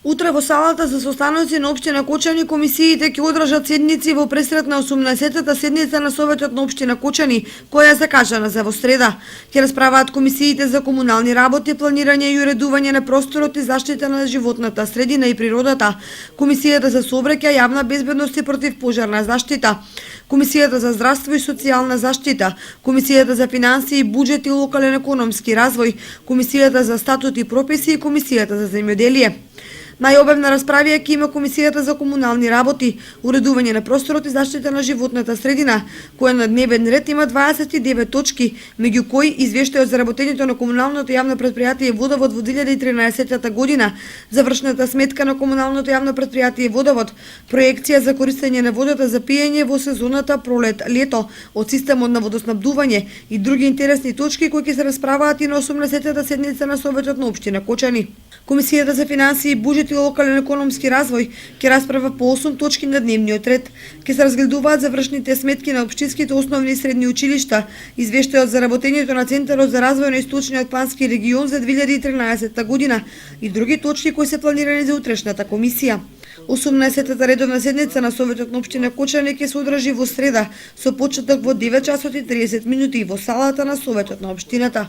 Утре во салата за состаноци на општина Кочани комисиите ќе одржат седници во пресрет на 18-та седница на Советот на општина Кочани, која е закажана за во среда. Ќе расправаат комисиите за комунални работи, планирање и уредување на просторот и заштита на животната средина и природата, комисијата за сообраќај, јавна безбедност и противпожарна заштита, комисијата за здравство и социјална заштита, комисијата за финансии, буџет и локален економски развој, комисијата за статут и прописи и комисијата за земјоделие. Најобемна расправија ќе има комисијата за комунални работи, уредување на просторот и заштита на животната средина, која на дневен ред има 29 точки, меѓу кои извештајот за работењето на комуналното јавно претпријатие Водовод во 2013 година, завршната сметка на комуналното јавно претпријатие Водовод, проекција за користење на водата за пиење во сезоната пролет-лето од системот на водоснабдување и други интересни точки кои ќе се расправаат и на 18-та седница на Советот на општина Кочани. Комисијата за финансии, буџет и локален економски развој ќе расправа по 8 точки на дневниот ред. Ќе се разгледуваат завршните сметки на општинските основни и средни училишта, извештајот за работењето на Центарот за развој на Источниот плански регион за 2013 година и други точки кои се планирани за утрешната комисија. 18-та редовна седница на Советот на општина Кочани ќе се одржи во среда со почеток во 9 часот и 30 минути во салата на Советот на општината.